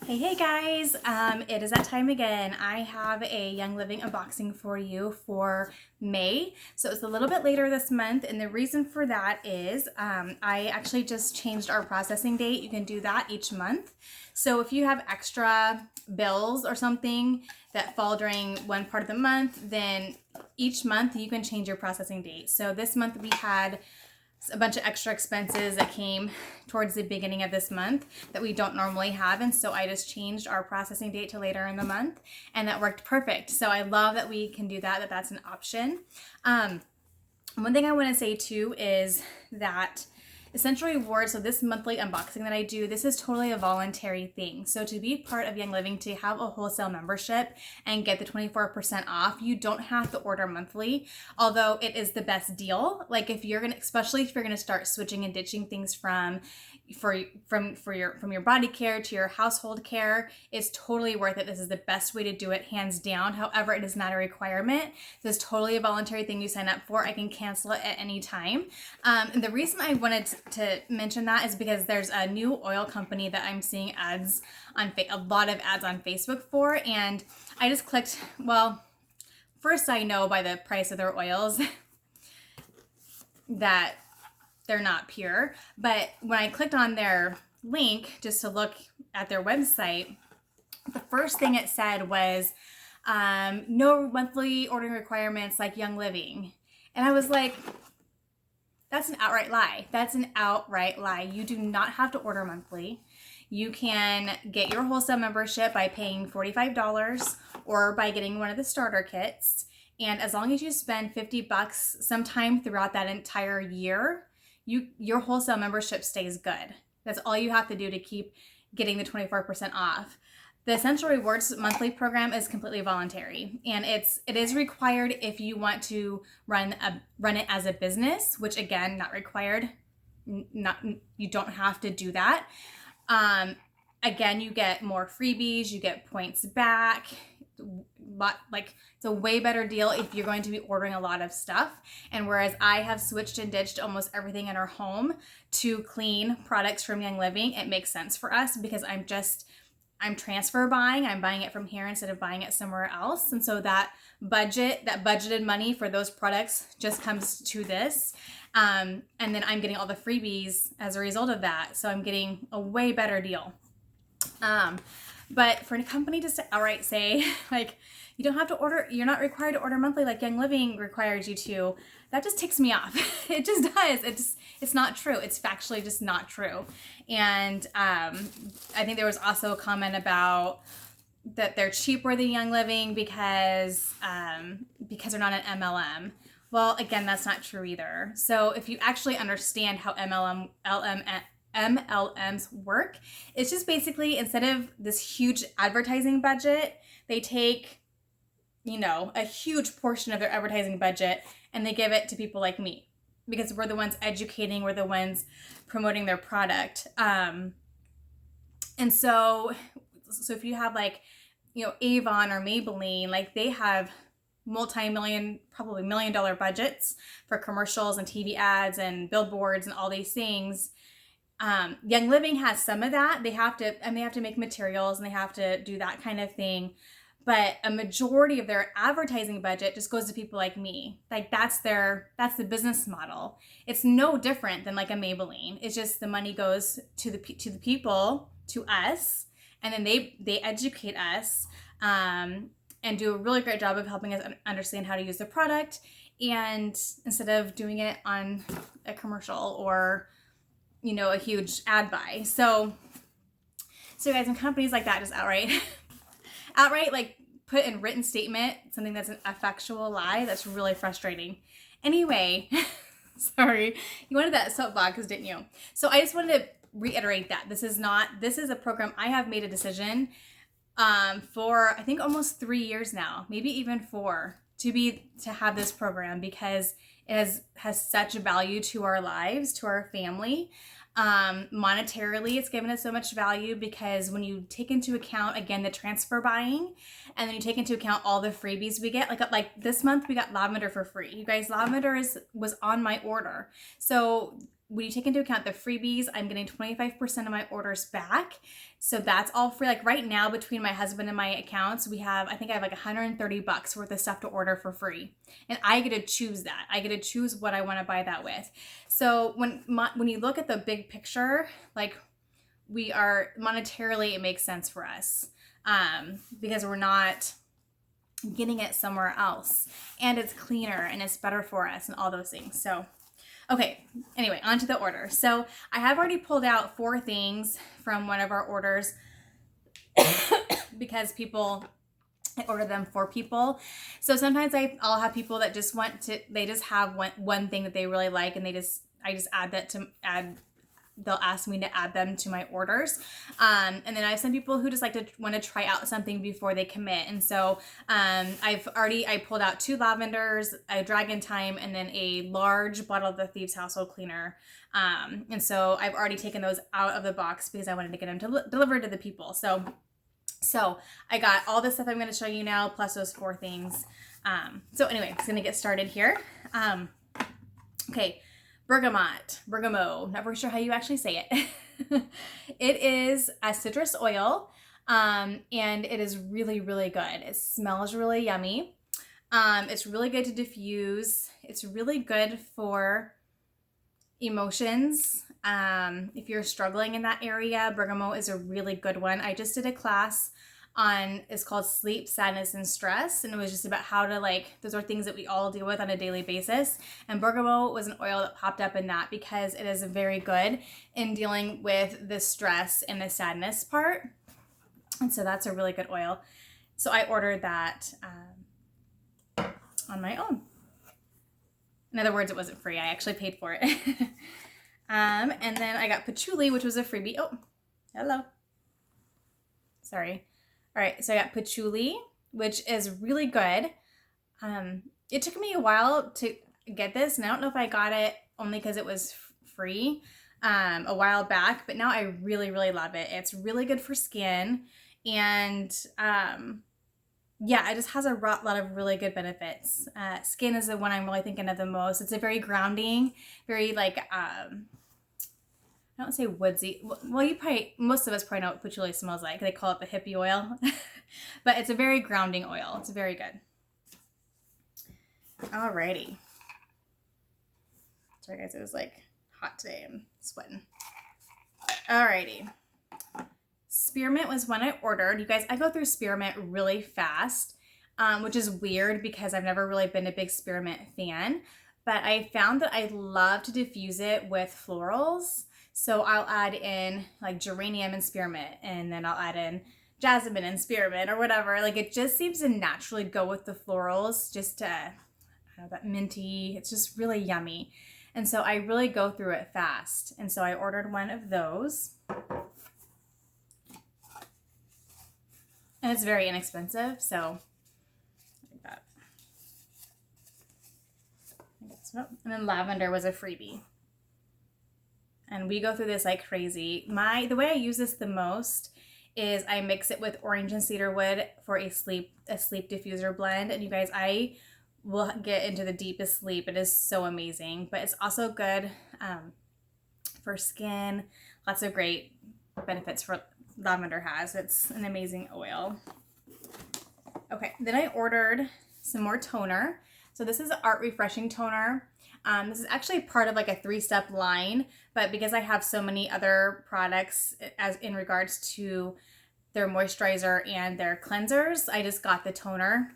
Hey guys, it is that time again. I have a Young Living unboxing for you for May. So it's a little bit later this month, and the reason for that is I actually just changed our processing date. You can do that each month. So if you have extra bills or something that fall during one part of the month, then each month you can change your processing date. So this month we had a bunch of extra expenses that came towards the beginning of this month that we don't normally have, and so I just changed our processing date to later in the month, and that worked perfect. So I love that we can do that, that's an option. One thing I want to say too is that Essential Rewards, so this monthly unboxing that I do, this is totally a voluntary thing. So to be part of Young Living, to have a wholesale membership and get the 24% off, you don't have to order monthly, although it is the best deal. Like if you're gonna, especially if you're gonna start switching and ditching things from your body care to your household care, it's totally worth it. This is the best way to do it, hands down. However, it is not a requirement. This is totally a voluntary thing you sign up for. I can cancel it at any time. And the reason I wanted to mention that is because there's a new oil company that I'm seeing ads on, a lot of ads on Facebook for, and I just clicked. Well, first I know by the price of their oils that they're not pure, but when I clicked on their link just to look at their website, the first thing it said was no monthly ordering requirements like Young Living. And I was like, that's an outright lie. That's an outright lie. You do not have to order monthly. You can get your wholesale membership by paying $45 or by getting one of the starter kits. And as long as you spend $50 sometime throughout that entire year, your wholesale membership stays good. That's all you have to do to keep getting the 24% off. The Essential Rewards monthly program is completely voluntary, and it is required if you want to run it as a business, which again, not required. You don't have to do that. Again, you get more freebies, you get points back. It's a way better deal if you're going to be ordering a lot of stuff. And whereas I have switched and ditched almost everything in our home to clean products from Young Living, it makes sense for us because I'm transfer buying. I'm buying it from here instead of buying it somewhere else. And so that budgeted money for those products just comes to this. And then I'm getting all the freebies as a result of that. So I'm getting a way better deal. But for a company just to outright say, like, you don't have to order, you're not required to order monthly like Young Living requires you to, that just ticks me off. It just does. It's not true. It's factually just not true. And I think there was also a comment about that they're cheaper than Young Living because they're not an MLM. Well, again, that's not true either. So if you actually understand how MLMs work, it's just basically, instead of this huge advertising budget, they take, a huge portion of their advertising budget and they give it to people like me because we're the ones educating, we're the ones promoting their product. And so if you have Avon or Maybelline, like they have multi-million, probably $1 million budgets for commercials and TV ads and billboards and all these things. Young Living has some of that. They have to make materials and they have to do that kind of thing. But a majority of their advertising budget just goes to people like me. Like that's the business model. It's no different than like a Maybelline. It's just the money goes to the people, to us, and then they educate us and do a really great job of helping us understand how to use the product. And instead of doing it on a commercial or a huge ad buy. So guys, when companies like that just outright like put in written statement something that's a factual lie, that's really frustrating. Anyway, sorry, you wanted that soapbox, didn't you? So I just wanted to reiterate that this is a program I have made a decision for I think almost 3 years now, maybe even 4, to have this program because it has such value to our lives, to our family. Monetarily, it's given us so much value because when you take into account, again, the transfer buying, and then you take into account all the freebies we get, like this month we got lavender for free. You guys, lavender was on my order. So when you take into account the freebies, I'm getting 25% of my orders back. So that's all free. Like right now, between my husband and my accounts, I think I have like $130 worth of stuff to order for free. And I get to choose that. I get to choose what I want to buy that with. So when you look at the big picture, like we are monetarily, it makes sense for us because we're not getting it somewhere else, and it's cleaner and it's better for us and all those things. So okay, anyway, on to the order. So I have already pulled out 4 things from one of our orders because I order them for people. So sometimes I'll have people that just they just have one thing that they really like, and I just they'll ask me to add them to my orders. And then I have some people who just want to try out something before they commit. And so I pulled out 2 lavenders, a Dragon Time, and then a large bottle of the Thieves Household Cleaner. And so I've already taken those out of the box because I wanted to get them delivered to the people. So I got all the stuff I'm going to show you now, plus those 4 things. So anyway, I'm going to get started here. Okay. Bergamot, not very sure how you actually say it. It is a citrus oil, and it is really, really good. It smells really yummy. It's really good to diffuse. It's really good for emotions. If you're struggling in that area, bergamot is a really good one. I just did a class it's called Sleep, Sadness, and Stress. And it was just about how to those are things that we all deal with on a daily basis. And bergamot was an oil that popped up in that because it is very good in dealing with the stress and the sadness part. And so that's a really good oil. So I ordered that on my own. In other words, it wasn't free. I actually paid for it. And then I got patchouli, which was a freebie. Oh, hello. Sorry. All right, so I got patchouli, which is really good. It took me a while to get this, and I don't know if I got it only because it was free a while back, but now I really, really love it. It's really good for skin, and yeah, it just has a lot of really good benefits. Skin is the one I'm really thinking of the most. It's a very grounding, very I don't say woodsy. Well, most of us probably know what patchouli smells like. They call it the hippie oil. But it's a very grounding oil. It's very good. Alrighty. Sorry guys, it was hot today. I'm sweating. Alrighty. Spearmint was one I ordered. You guys, I go through spearmint really fast, which is weird because I've never really been a big spearmint fan. But I found that I love to diffuse it with florals. So I'll add in geranium and spearmint, and then I'll add in jasmine and spearmint or whatever. It just seems to naturally go with the florals, just I don't know, that minty. It's just really yummy. And so I really go through it fast. And so I ordered one of those. And it's very inexpensive, so like that. And then lavender was a freebie. And we go through this like crazy. The way I use this the most is I mix it with orange and cedarwood for a sleep diffuser blend. And you guys, I will get into the deepest sleep. It is so amazing. But it's also good for skin. Lots of great benefits for lavender has. It's an amazing oil. Okay, then I ordered some more toner. So this is an Art Refreshing Toner. This is actually part of a 3-step line, but because I have so many other products as in regards to their moisturizer and their cleansers, I just got the toner.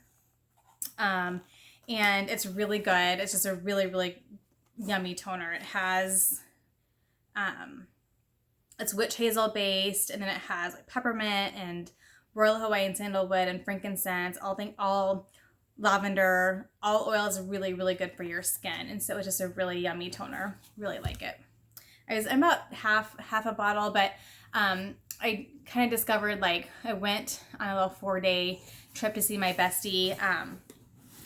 And it's really good. It's just a really, really yummy toner. It has, it's witch hazel based, and then it has peppermint and Royal Hawaiian sandalwood and frankincense, all lavender. All oil is really, really good for your skin. And so it's just a really yummy toner. Really like it. I'm about half a bottle, but I kind of discovered I went on a little 4-day trip to see my bestie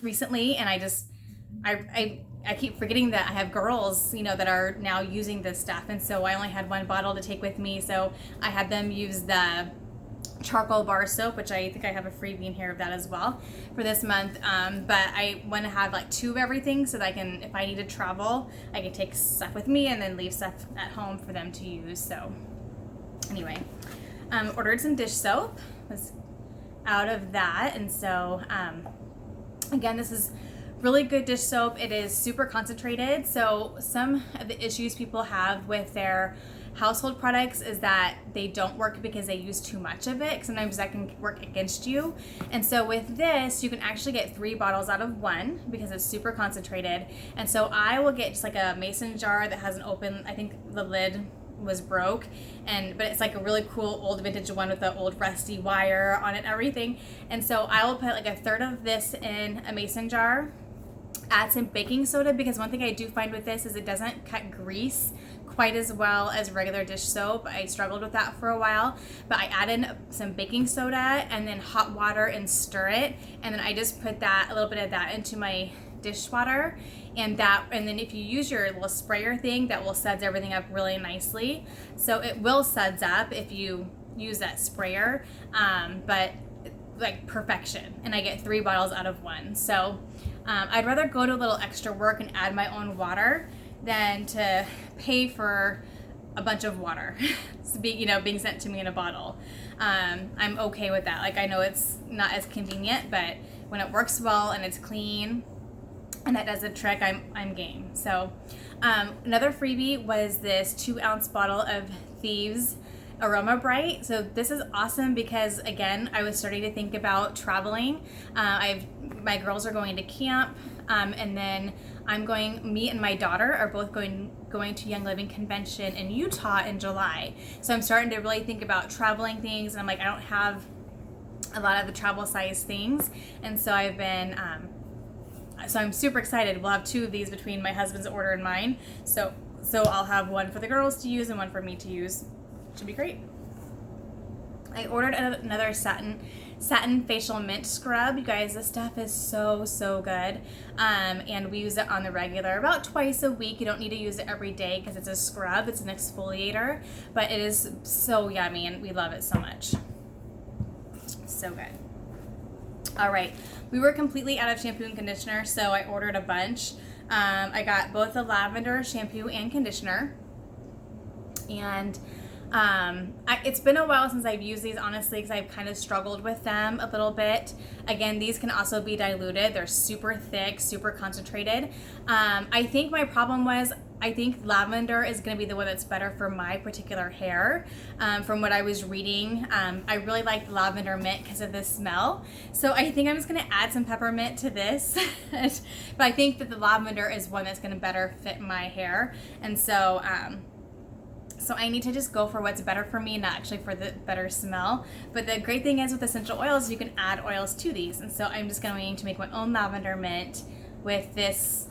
recently, and I keep forgetting that I have girls, that are now using this stuff, and so I only had one bottle to take with me, so I had them use the charcoal bar soap, which I think I have a freebie in here of that as well for this month. But I want to have like 2 of everything so that I can, if I need to travel, I can take stuff with me and then leave stuff at home for them to use. So anyway, ordered some dish soap, was out of that. And so again, this is really good dish soap. It is super concentrated. So some of the issues people have with their household products is that they don't work because they use too much of it. Sometimes that can work against you. And so with this, you can actually get 3 bottles out of 1 because it's super concentrated. And so I will get just like a mason jar that has an open, I think the lid was broke, but it's like a really cool old vintage one with the old rusty wire on it and everything. And so I will put like a third of this in a mason jar, add some baking soda, because one thing I do find with this is it doesn't cut grease quite as well as regular dish soap. I struggled with that for a while, but I add in some baking soda and then hot water and stir it, and then I just put a little bit of that into my dishwater, and then if you use your little sprayer thing, that will suds everything up really nicely. So it will suds up if you use that sprayer, but like perfection. And I get 3 bottles out of 1. So I'd rather go to a little extra work and add my own water than to pay for a bunch of water being sent to me in a bottle. I'm okay with that. Like, I know it's not as convenient, but when it works well and it's clean and that does the trick, I'm game. So another freebie was this 2-ounce bottle of Thieves Aroma Bright. So this is awesome because, again, I was starting to think about traveling. My girls are going to camp, and then me and my daughter are both going to Young Living Convention in Utah in July. So I'm starting to really think about traveling things, and I'm like, I don't have a lot of the travel size things, and so I've been so I'm super excited. We'll have 2 of these between my husband's order and mine. So I'll have one for the girls to use and one for me to use. Should be great. I ordered another satin facial mint scrub. You guys, this stuff is so good. And we use it on the regular about twice a week. You don't need to use it every day because it's a scrub. It's an exfoliator, but it is so yummy and we love it so much. So good. All right, we were completely out of shampoo and conditioner, so I ordered a bunch. I got both the lavender shampoo and conditioner, and it's been a while since I've used these, honestly, because I've kind of struggled with them a little bit. Again, these can also be diluted. They're super thick, super concentrated. I think my problem was, I think lavender is going to be the one that's better for my particular hair. From what I was reading, I really like lavender mint because of the smell. So I think I'm just going to add some peppermint to this. But I think that the lavender is one that's going to better fit my hair. And so I need to just go for what's better for me, not actually for the better smell. But the great thing is with essential oils, you can add oils to these. And so I'm just going to make my own lavender mint with this,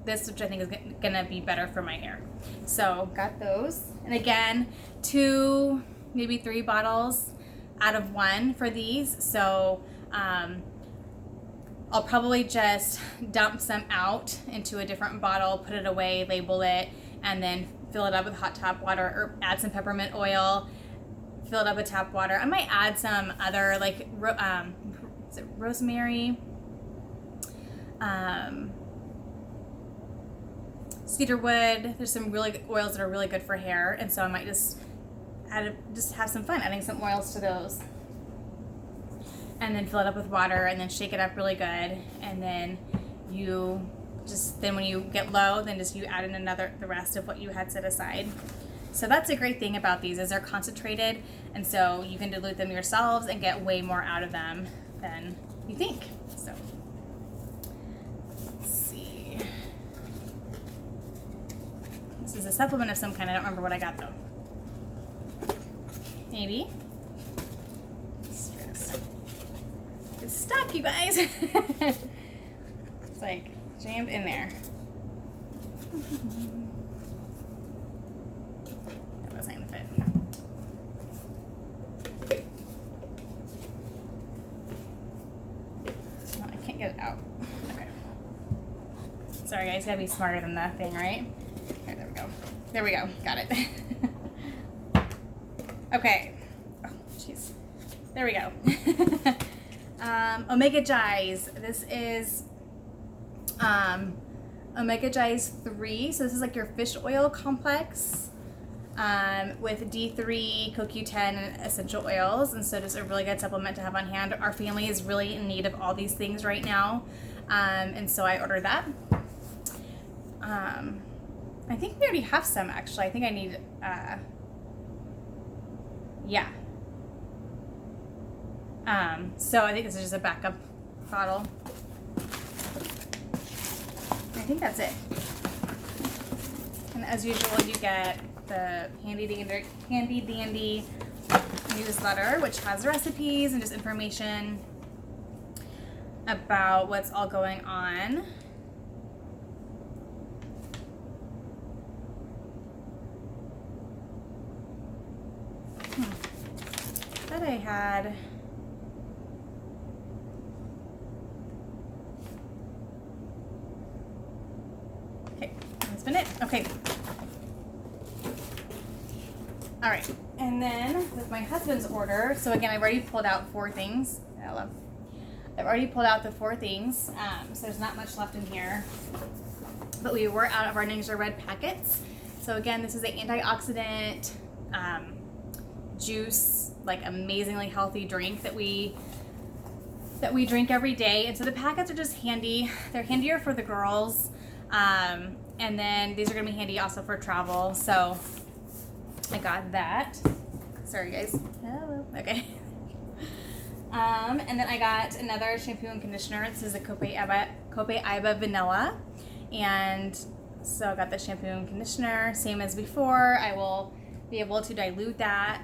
which I think is going to be better for my hair. So got those. And again, 2, maybe 3 bottles out of 1 for these. So I'll probably just dump some out into a different bottle, put it away, label it, and then fill it up with hot tap water, or add some peppermint oil, fill it up with tap water. I might add some other, like, is it rosemary? Cedarwood. There's some really good oils that are really good for hair, and so I might just have some fun adding some oils to those. And then fill it up with water, and then shake it up really good, and then then when you get low, then you add in the rest of what you had set aside. So that's a great thing about these, is they're concentrated, and so you can dilute them yourselves and get way more out of them than you think. So let's see. This is a supplement of some kind. I don't remember what I got though. Maybe. Good stuff, you guys. It's like jammed in there. That wasn't gonna fit. Oh, I can't get it out. Okay. Sorry guys, gotta be smarter than that thing, right? Here, there we go. There we go. Got it. Okay. oh, jeez. There we go. Omega Gies. This is Omega Gies 3. So this is like your fish oil complex with D3, CoQ10, and essential oils. And so just a really good supplement to have on hand. Our family is really in need of all these things right now. And so I ordered that. I think we already have some, actually. I think I need, yeah. So I think this is just a backup bottle. I think that's it. And as usual, you get the handy dandy newsletter, which has recipes and just information about what's all going on. Thought I had. Okay, that's been it. Okay. All right, and then with my husband's order, so again, I've already pulled out 4 things. I've already pulled out the 4 things, so there's not much left in here. But we were out of our Ningxia Red packets. So again, this is an antioxidant juice, like amazingly healthy drink that we drink every day. And so the packets are just handy. They're handier for the girls. And then these are gonna be handy also for travel. So I got that. Sorry guys. Hello. Okay. And then I got another shampoo and conditioner. This is a Copaiba Vanilla. And so I got the shampoo and conditioner, same as before. I will be able to dilute that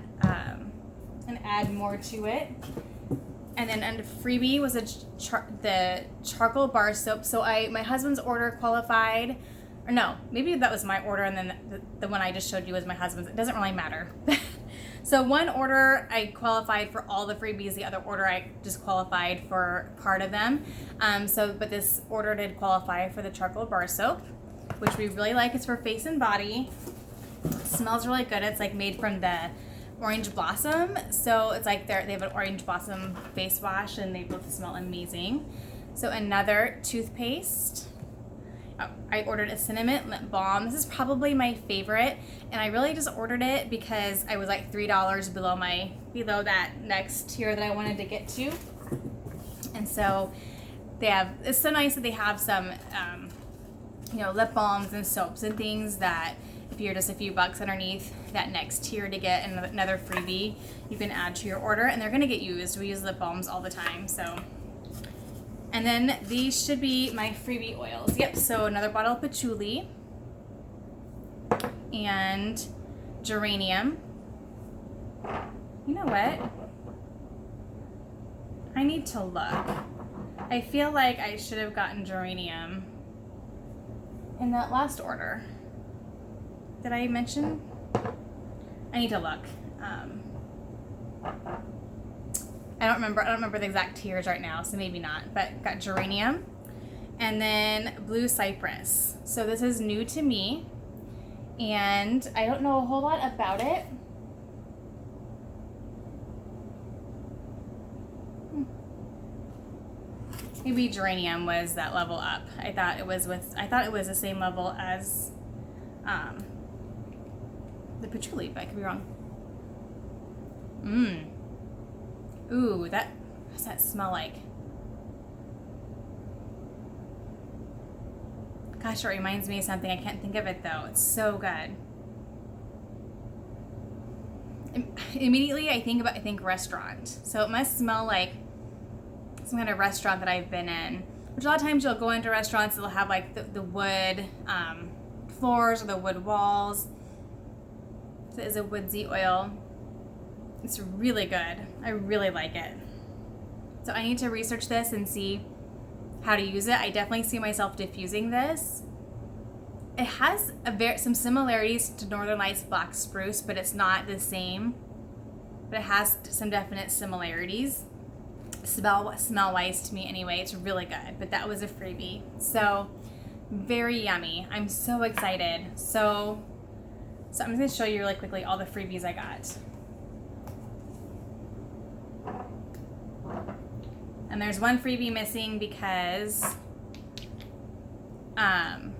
and add more to it. And then under freebie was the charcoal bar soap. So my husband's order qualified, or no, maybe that was my order, and then the one I just showed you was my husband's. It doesn't really matter. So one order I qualified for all the freebies. The other order I just qualified for part of them. But this order did qualify for the charcoal bar soap, which we really like. It's for face and body. It smells really good. It's like made from the orange blossom. So it's like they have an orange blossom face wash, and they both smell amazing. So another toothpaste. I ordered a cinnamon lip balm. This is probably my favorite, and I really just ordered it because I was like $3 below that next tier that I wanted to get to. And so it's so nice that they have some lip balms and soaps and things that if you're just a few bucks underneath that next tier to get another freebie, you can add to your order, and they're gonna get used. We use lip balms all the time, so. And then these should be my freebie oils. Yep, so another bottle of patchouli and geranium. You know what? I need to look. I feel like I should have gotten geranium in that last order. Did I mention? I need to look. I don't remember the exact tiers right now, so maybe not, but got geranium and then blue cypress. So this is new to me, and I don't know a whole lot about it. Maybe geranium was that level up. I thought it was the same level as the patchouli, but I could be wrong. Ooh, what does that smell like? Gosh, it reminds me of something. I can't think of it though. It's so good. Immediately I think restaurant. So it must smell like some kind of restaurant that I've been in. Which a lot of times you'll go into restaurants, they'll have like the wood floors or the wood walls. So it is a woodsy oil. It's really good. I really like it. So I need to research this and see how to use it. I definitely see myself diffusing this. It has some similarities to Northern Lights Black Spruce, but it's not the same. But it has some definite similarities. Smell-wise to me anyway, it's really good. But that was a freebie. So very yummy. I'm so excited. So I'm just going to show you really quickly all the freebies I got. And there's one freebie missing because I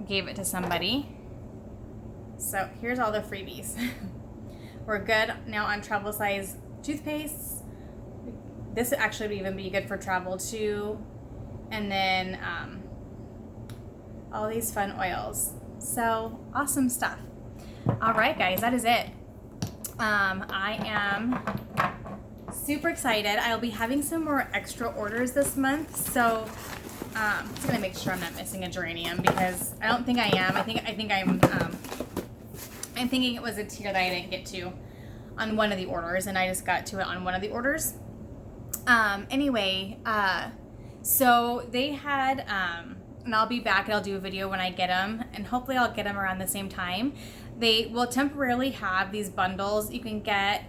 gave it to somebody. So here's all the freebies. We're good now on travel size toothpaste. This would actually even be good for travel too. And then all these fun oils. So awesome stuff. All right, guys, that is it. I am super excited. I'll be having some more extra orders this month. So I'm just gonna make sure I'm not missing a geranium because I don't think I am. I'm thinking it was a tier that I didn't get to on one of the orders, and I just got to it on one of the orders. So they had, and I'll be back and I'll do a video when I get them, and hopefully I'll get them around the same time. They will temporarily have these bundles you can get.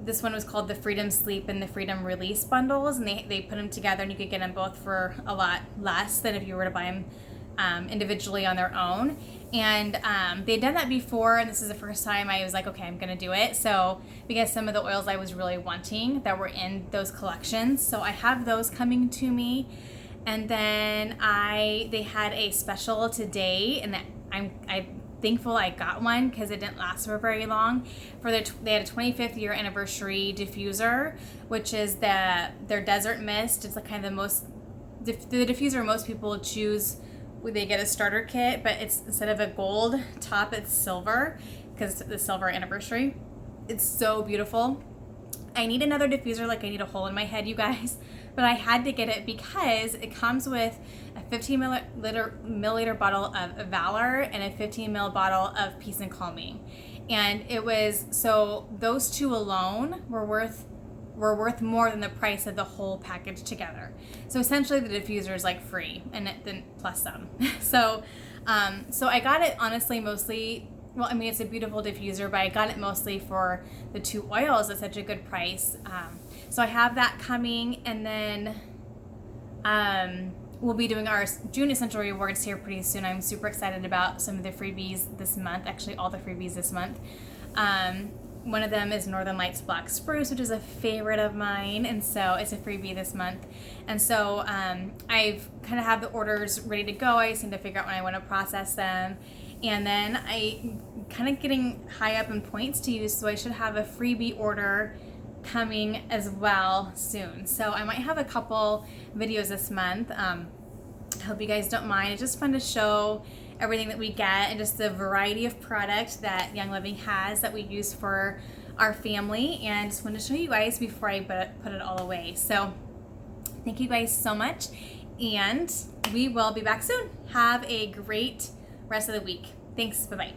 This one was called the Freedom Sleep and the Freedom Release bundles, and they put them together, and you could get them both for a lot less than if you were to buy them individually on their own. And they'd done that before, and this is the first time I was like, okay, I'm gonna do it. So because some of the oils I was really wanting that were in those collections, so I have those coming to me. And then they had a special today, and I'm thankful I got one because it didn't last for very long. They had a 25th year anniversary diffuser, which is their Desert Mist. It's like kind of the diffuser most people choose when they get a starter kit, but it's instead of a gold top, it's silver because it's the silver anniversary. It's so beautiful. I need another diffuser, like I need a hole in my head, you guys, but I had to get it because it comes with a 15 milliliter bottle of Valor and a 15 ml bottle of Peace and Calming. And so those two alone were worth more than the price of the whole package together. So essentially the diffuser is like free, and then plus some. So I got it honestly mostly, well, I mean, it's a beautiful diffuser, but I got it mostly for the two oils at such a good price. So I have that coming, and then we'll be doing our June Essential Rewards here pretty soon. I'm super excited about some of the freebies this month, actually all the freebies this month. One of them is Northern Lights Black Spruce, which is a favorite of mine, and so it's a freebie this month. And so I've kind of have the orders ready to go. I just need to figure out when I want to process them. And then I kind of getting high up in points to use, so I should have a freebie order coming as well soon. So I might have a couple videos this month. I hope you guys don't mind. It's just fun to show everything that we get and just the variety of product that Young Living has that we use for our family, and just wanted to show you guys before I put it all away. So thank you guys so much, and we will be back soon. Have a great rest of the week. Thanks. Bye-bye.